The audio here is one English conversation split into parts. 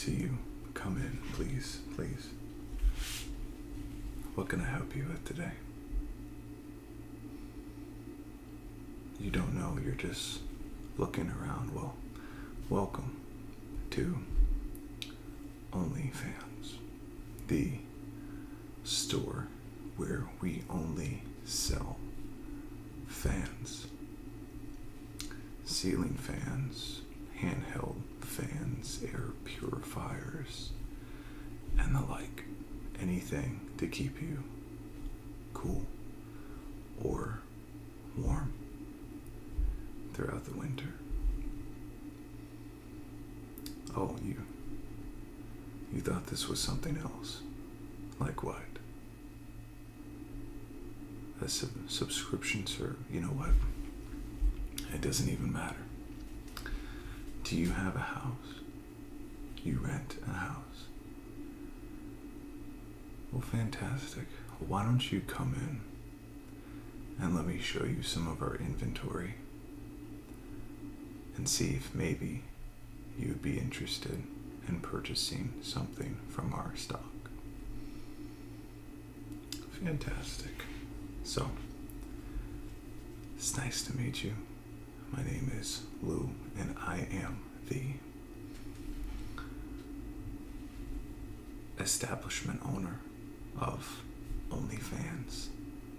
see you. Come in, please, please. What can I help you with today? You don't know, you're just looking around. Well, welcome to OnlyFans, the store where we only sell fans. Ceiling fans, handheld fans, air purifiers, and the like. Anything to keep you cool or warm throughout the winter. Oh, you thought this was something else. Like what? A subscription service? You know what? It doesn't even matter. Do you have a house? You rent a house? Well, fantastic. Why don't you come in and let me show you some of our inventory and see if maybe you'd be interested in purchasing something from our stock. Fantastic. So, it's nice to meet you. My name is Lou, and I am the establishment owner of OnlyFans,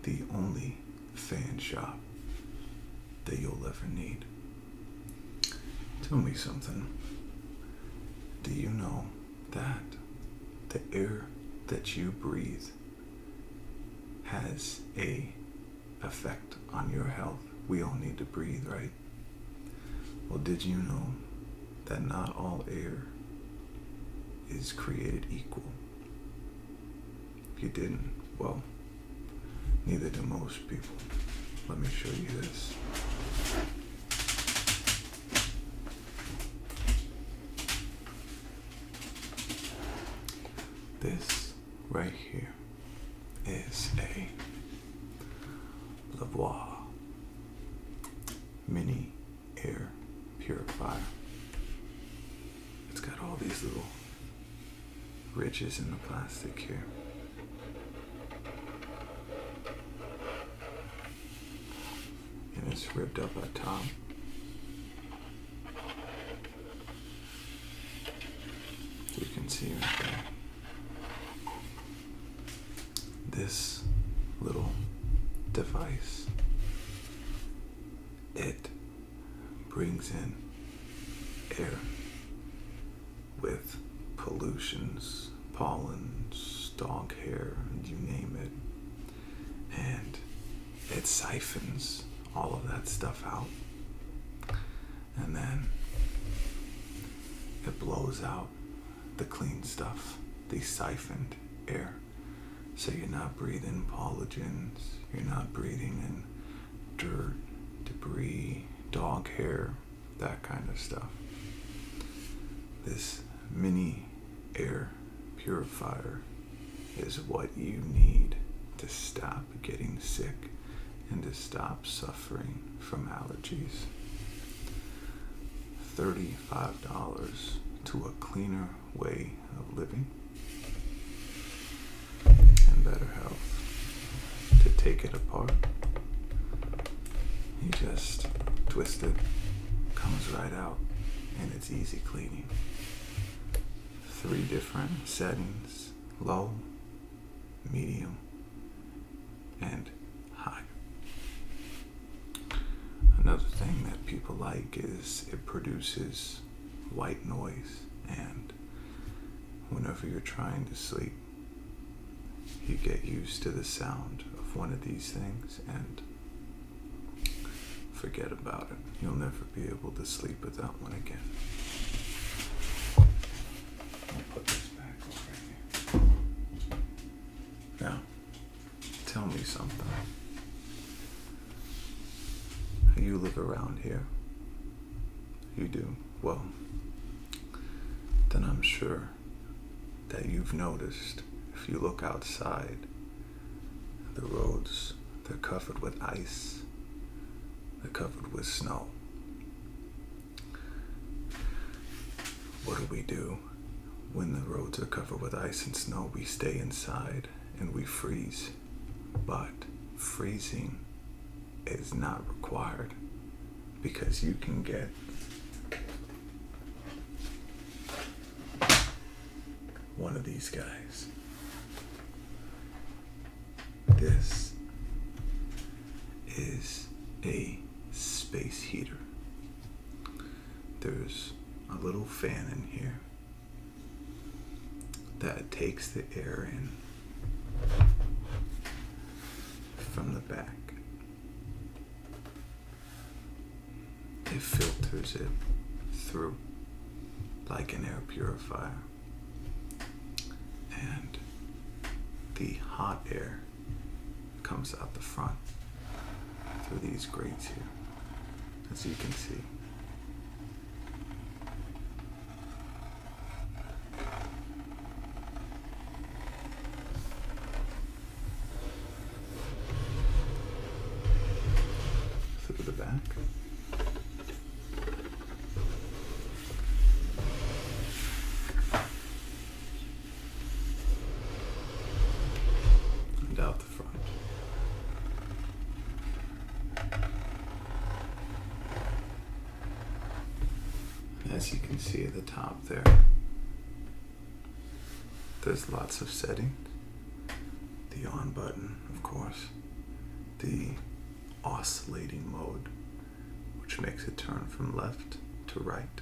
the only fan shop that you'll ever need. Tell me something. Do you know that the air that you breathe has a effect on your health? We all need to breathe, right? Well, did you know that not all air is created equal? If you didn't, well, neither do most people. Let me show you this. This right here is a Lavoie mini air purifier. It's got all these little ridges in the plastic here. And it's ripped up at top. You can see right there. This little device, it brings in air with pollutions, pollens, dog hair, you name it, and it siphons all of that stuff out, and then it blows out the clean stuff, the siphoned air. So you're not breathing pollens, you're not breathing in dirt, debris, dog hair, that kind of stuff. This mini air purifier is what you need to stop getting sick and to stop suffering from allergies. $35 to a cleaner way of living and better health. To take it apart, you just twist it, comes right out, and it's easy cleaning. 3 different settings: low, medium, and high. Another thing that people like is it produces white noise, and whenever you're trying to sleep, you get used to the sound of one of these things and forget about it. You'll never be able to sleep without one again. I'll put this back over here. Now, tell me something. You live around here? You do? Well, then I'm sure that you've noticed, if you look outside, the roads, they're covered with ice, they're covered with snow. What do? When the roads are covered with ice and snow, we stay inside and we freeze. But freezing is not required, because you can get one of these guys. This is a space heater. There's a little fan in here that takes the air in from the back. It filters it through like an air purifier. And the hot air comes out the front through these grates here, as you can see. Through the back. And out the front. As you can see at the top there, there's lots of settings. The on button, of course. The oscillating mode, which makes it turn from left to right.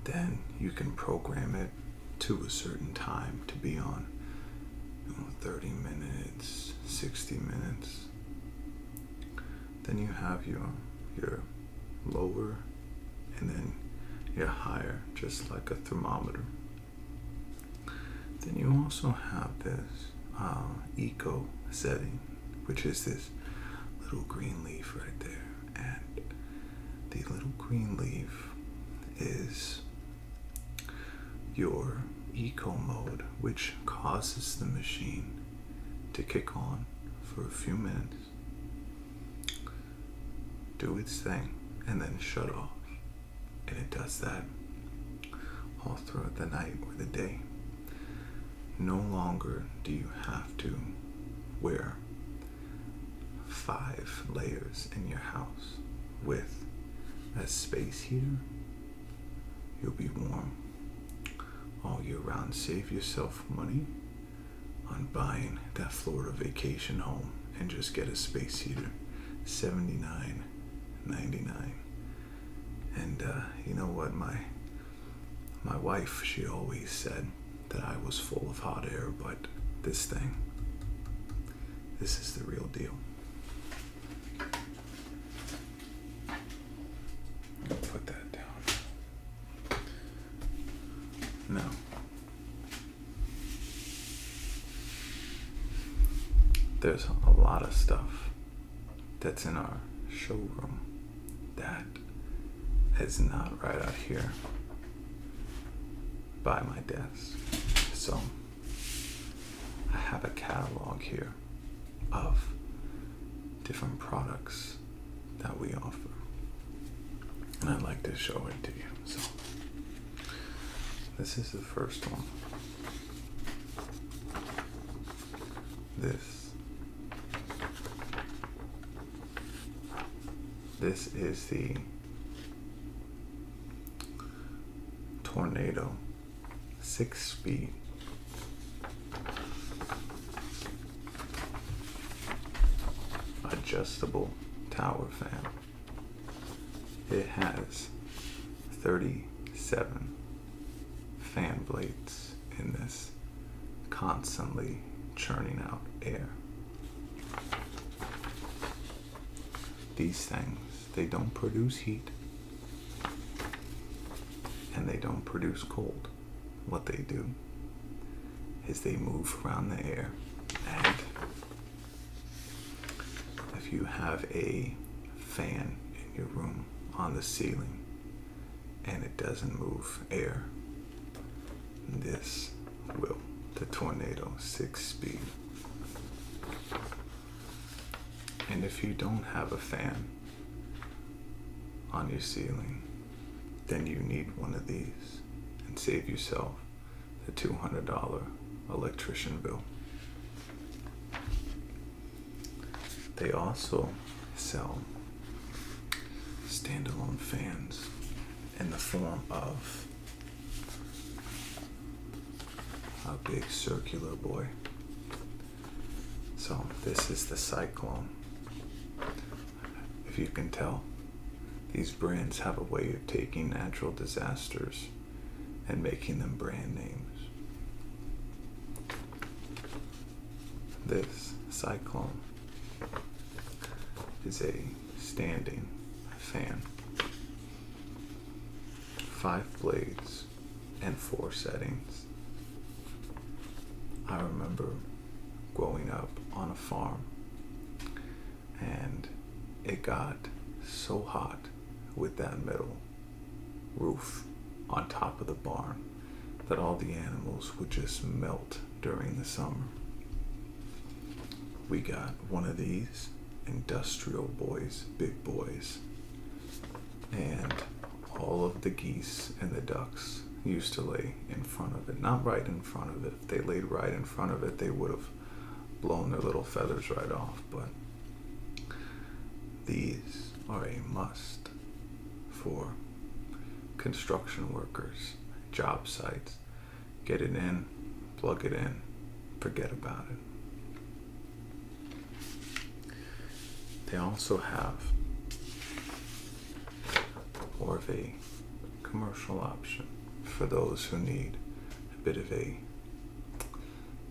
Then you can program it to a certain time to be on, 30 minutes, 60 minutes. Then you have your lower and then your higher, just like a thermometer. Then you also have this eco setting, which is this little green leaf right there. And the little green leaf is your eco mode, which causes the machine to kick on for a few minutes, do its thing, and then shut off. And it does that all throughout the night or the day. No longer do you have to wear 5 layers in your house. With a space heater, you'll be warm all year round. Save yourself money on buying that Florida vacation home and just get a space heater. $79.99. And you know what, my wife, she always said that I was full of hot air, but this is the real deal. I'll put that down. Now, there's a lot of stuff that's in our showroom that is not right out here by my desk. So I have a catalog here of different products that we offer, and I'd like to show it to you. So this is the first one. This is the Tornado 6-speed adjustable tower fan. It has 37 fan blades in this, constantly churning out air. These things, they don't produce heat and they don't produce cold. What they do is they move around the air, and if you have a fan in your room on the ceiling and it doesn't move air, this will, the Tornado 6-speed. And if you don't have a fan on your ceiling, then you need one of these and save yourself the $200 electrician bill. They also sell standalone fans in the form of a big circular boy. So this is the Cyclone. If you can tell, these brands have a way of taking natural disasters and making them brand names. This Cyclone is a standing fan, 5 blades and 4 settings. I remember growing up on a farm, and it got so hot with that metal roof on top of the barn that all the animals would just melt during the summer. We got one of these industrial boys, big boys, and all of the geese and the ducks used to lay in front of it. Not right in front of it. If they laid right in front of it, they would have blown their little feathers right off. But these are a must for construction workers, job sites. Get it in, plug it in, forget about it. They also have more of a commercial option for those who need a bit of a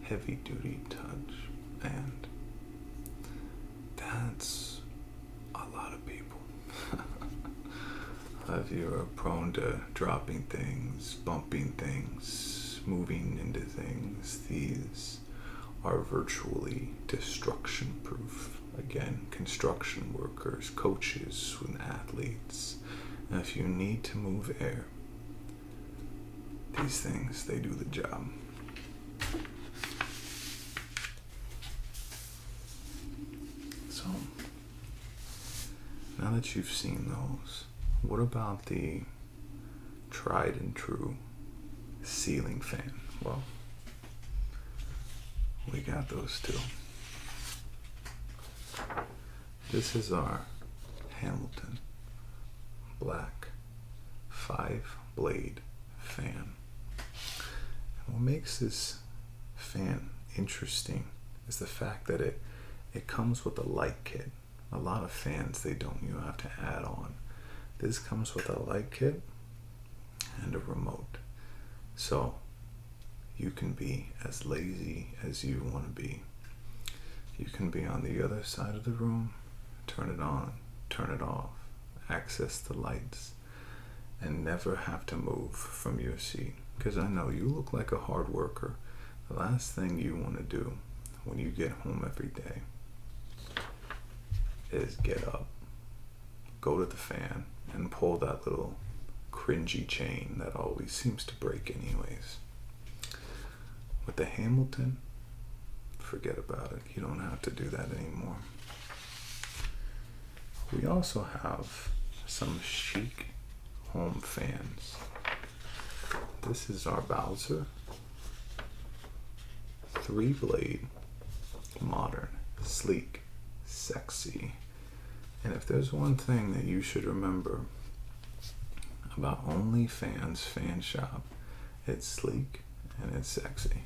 heavy duty touch, and that's a lot of people. If you're prone to dropping things, bumping things, moving into things, these are virtually destruction proof. Again, construction workers, coaches, and athletes. And if you need to move air, these things, they do the job. So, now that you've seen those, what about the tried and true ceiling fan? Well, we got those too. This is our Hamilton black 5-blade fan. And what makes this fan interesting is the fact that it comes with a light kit. A lot of fans, they don't, you have to add on. This comes with a light kit and a remote. So you can be as lazy as you want to be. You can be on the other side of the room, turn it on, turn it off, access the lights, and never have to move from your seat. Because I know you look like a hard worker. The last thing you want to do when you get home every day is get up, go to the fan, and pull that little cringy chain that always seems to break anyways. With the Hamilton, forget about it. You don't have to do that anymore. We also have some chic home fans. This is our Bowser 3-blade, modern, sleek, sexy. And if there's one thing that you should remember about OnlyFans fan shop, it's sleek and it's sexy.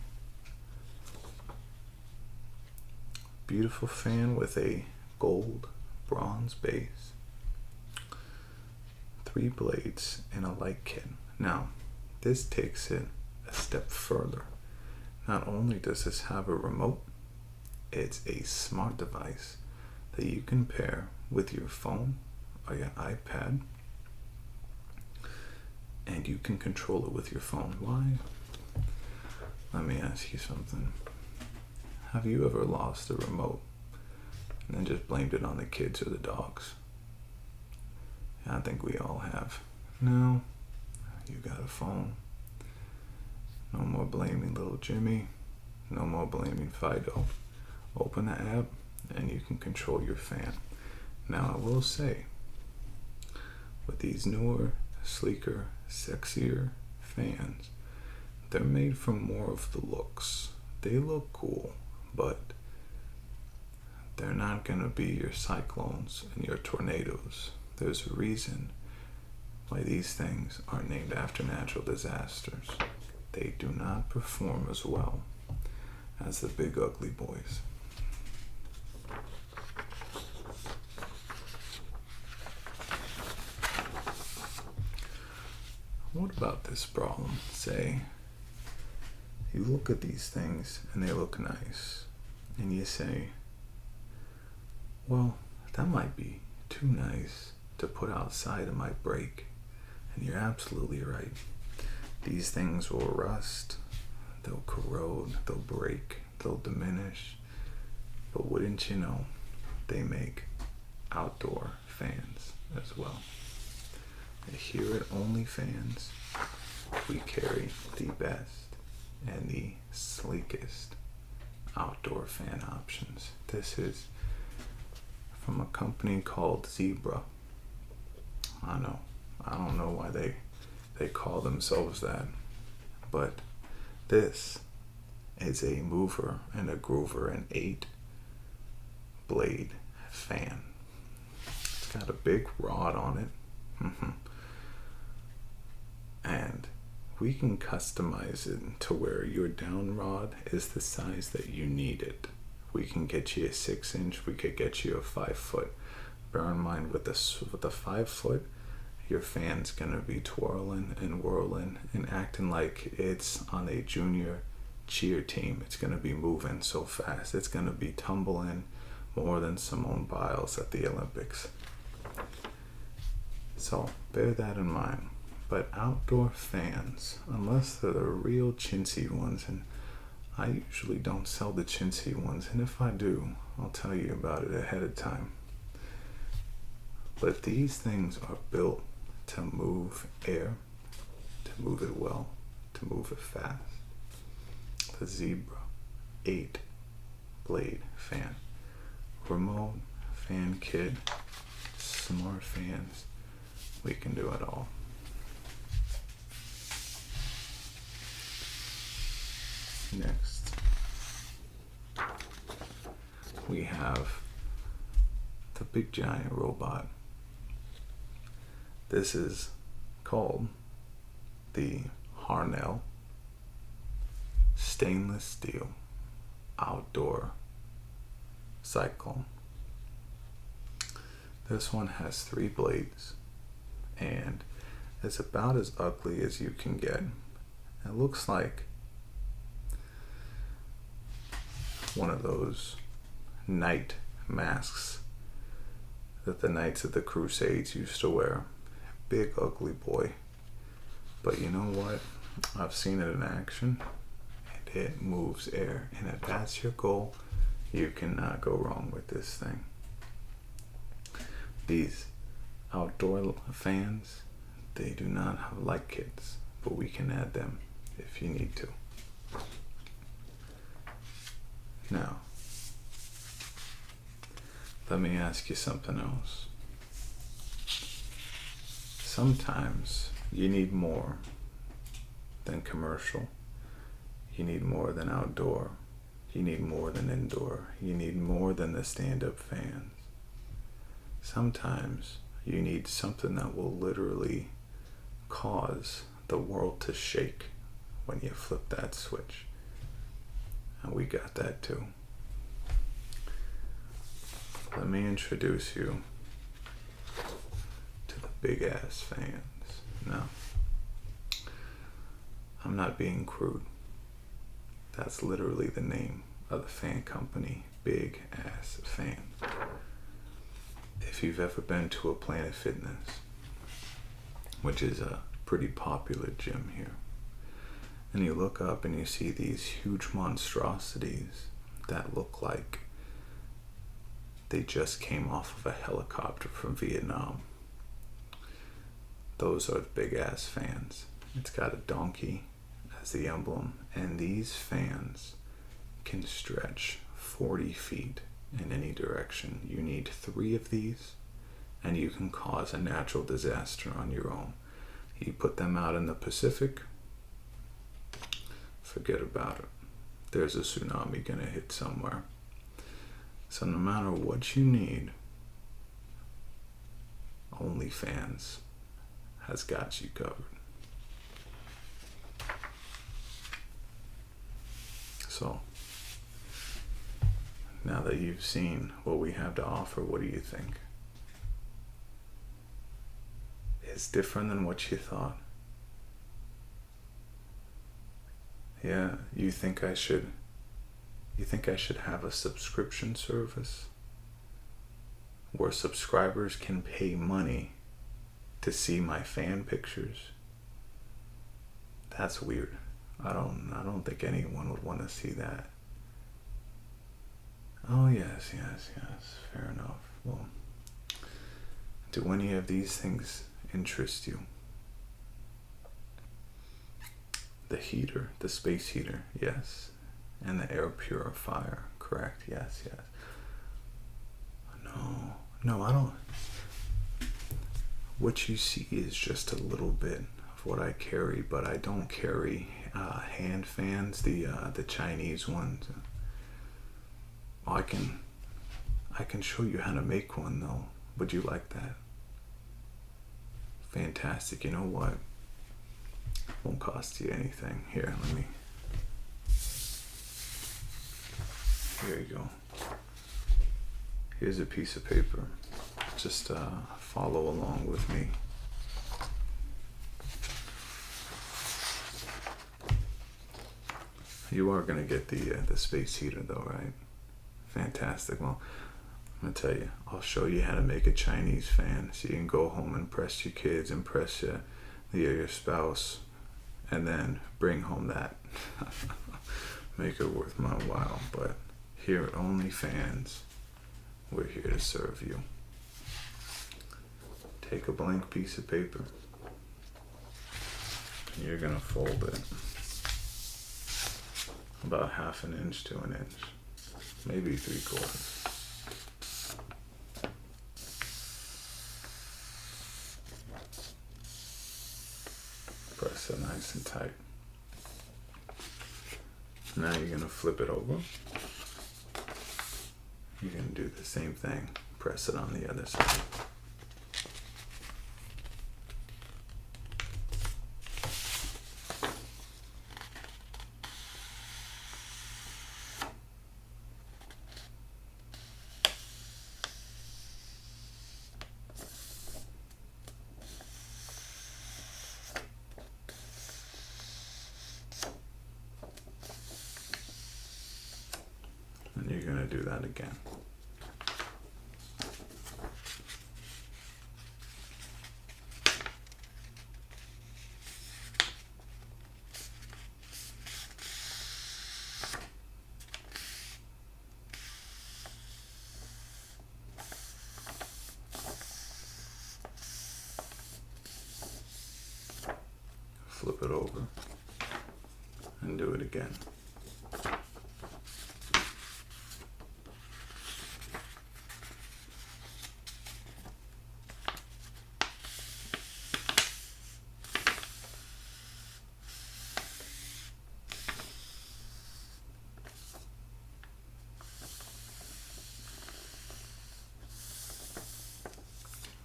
Beautiful fan with a gold bronze base, 3 blades, and a light kit. Now, this takes it a step further. Not only does this have a remote, it's a smart device that you can pair with your phone or your iPad, and you can control it with your phone. Why? Let me ask you something. Have you ever lost a remote and then just blamed it on the kids or the dogs? I think we all have. No, you got a phone. No more blaming little Jimmy. No more blaming Fido. Open the app and you can control your fan. Now I will say, with these newer, sleeker, sexier fans, they're made from more of the looks. They look cool, but they're not gonna be your cyclones and your tornadoes. There's a reason why these things are named after natural disasters. They do not perform as well as the big ugly boys. What about this problem? Say, you look at these things and they look nice, and you say, well, that might be too nice to put outside, it might break. And you're absolutely right. These things will rust, they'll corrode, they'll break, they'll diminish. But wouldn't you know, they make outdoor fans as well. And here at OnlyFans, we carry the best and the sleekest outdoor fan options. This is from a company called Zebra. I don't know why they call themselves that, but this is a mover and a groover, an 8-blade fan. It's got a big rod on it. And we can customize it to where your down rod is the size that you need it. We can get you a 6-inch, we could get you a 5-foot. Bear in mind, with the 5-foot, your fan's gonna be twirling and whirling and acting like it's on a junior cheer team. It's gonna be moving so fast. It's gonna be tumbling more than Simone Biles at the Olympics. So bear that in mind. But outdoor fans, unless they're the real chintzy ones, and I usually don't sell the chintzy ones, and if I do, I'll tell you about it ahead of time. But these things are built to move air, to move it well, to move it fast. The Zebra 8-blade fan. Remote, fan kit, smart fans, we can do it all. Next, we have the big giant robot. This is called the Harnell stainless steel outdoor cyclone. This one has 3 blades and it's about as ugly as you can get. It looks like one of those knight masks that the Knights of the Crusades used to wear. Big ugly boy. But you know what? I've seen it in action and it moves air. And if that's your goal, you cannot go wrong with this thing. These outdoor fans, they do not have light kits, but we can add them if you need to. Now, let me ask you something else. Sometimes you need more than commercial. You need more than outdoor. You need more than indoor. You need more than the stand-up fans. Sometimes you need something that will literally cause the world to shake when you flip that switch. And we got that too. Let me introduce you to the big ass fans. Now, I'm not being crude. That's literally the name of the fan company, Big Ass Fan. If you've ever been to a Planet Fitness, which is a pretty popular gym here, and you look up and you see these huge monstrosities that look like they just came off of a helicopter from Vietnam. Those are the big ass fans. It's got a donkey as the emblem, and these fans can stretch 40 feet in any direction. You need 3 of these and you can cause a natural disaster on your own. You put them out in the Pacific, forget about it. There's a tsunami gonna hit somewhere. So no matter what you need, OnlyFans has got you covered. So, now that you've seen what we have to offer, what do you think? It's different than what you thought. Yeah, you think I should have a subscription service where subscribers can pay money to see my fan pictures? That's weird. I don't think anyone would want to see that. Oh yes, fair enough. Well, do any of these things interest you? The heater, the space heater, yes. And the air purifier, correct, yes. No, I don't. What you see is just a little bit of what I carry, but I don't carry hand fans, the Chinese ones. I can show you how to make one though. Would you like that? Fantastic. You know what? Won't cost you anything. Here, here you go. Here's a piece of paper. Just follow along with me. You are gonna get the space heater though, right? Fantastic. Well, I'm gonna tell you, I'll show you how to make a Chinese fan so you can go home, impress your kids, impress your spouse, and then bring home that. Make it worth my while. But here at OnlyFans, we're here to serve you. Take a blank piece of paper. And you're gonna fold it about 1/2 inch to 1 inch, maybe 3/4. Press it nice and tight. Now you're gonna flip it over. You're gonna do the same thing. Press it on the other side. And you're gonna do that again. Flip it over and do it again.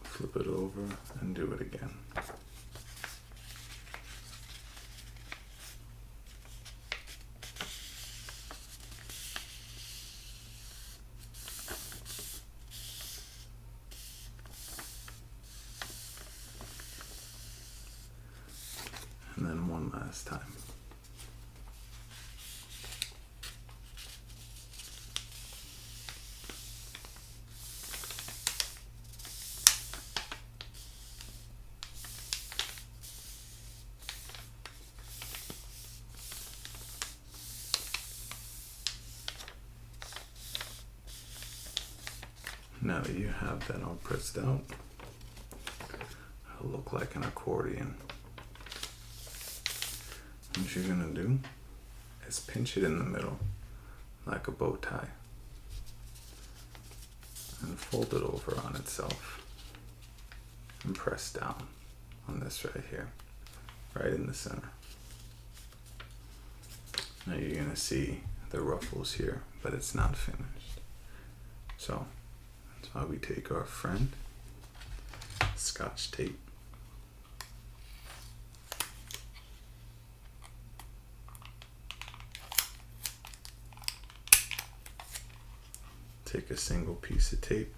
Flip it over and do it again. And then one last time. Now that you have that all pressed out, it'll look like an accordion. What you're gonna do is pinch it in the middle like a bow tie and fold it over on itself and press down on this right here, right in the center. Now you're gonna see the ruffles here, but it's not finished. So that's why we take our friend Scotch tape. Take a single piece of tape,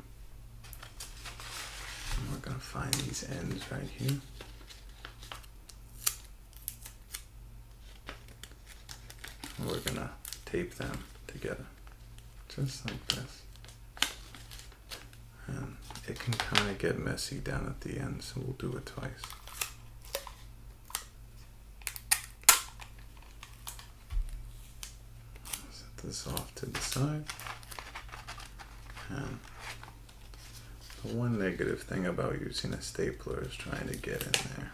and we're gonna find these ends right here. And we're gonna tape them together, just like this. And it can kind of get messy down at the end, so we'll do it twice. Set this off to the side. And the one negative thing about using a stapler is trying to get in there.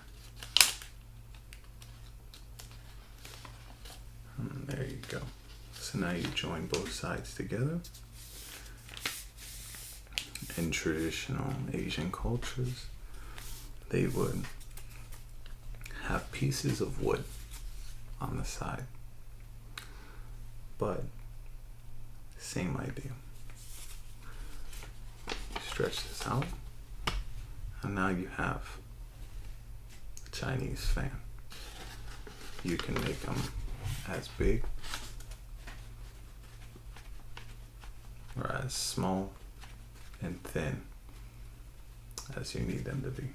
And there you go. So now you join both sides together. In traditional Asian cultures, they would have pieces of wood on the side. But same idea. Stretch this out, and now you have a Chinese fan. You can make them as big or as small and thin as you need them to be.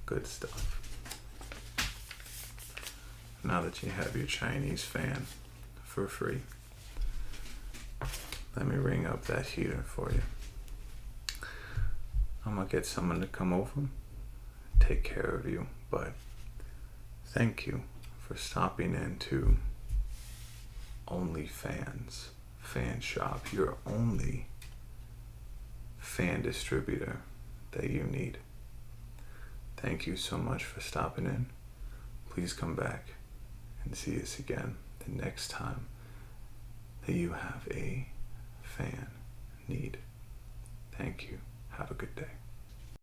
Good stuff. Now that you have your Chinese fan for free, let me ring up that heater for you. I'm gonna get someone to come over, take care of you, but thank you for stopping into OnlyFans fan shop, your only fan distributor that you need. Thank you so much for stopping in. Please come back and see us again the next time that you have a fan need. Thank you. Have a good day.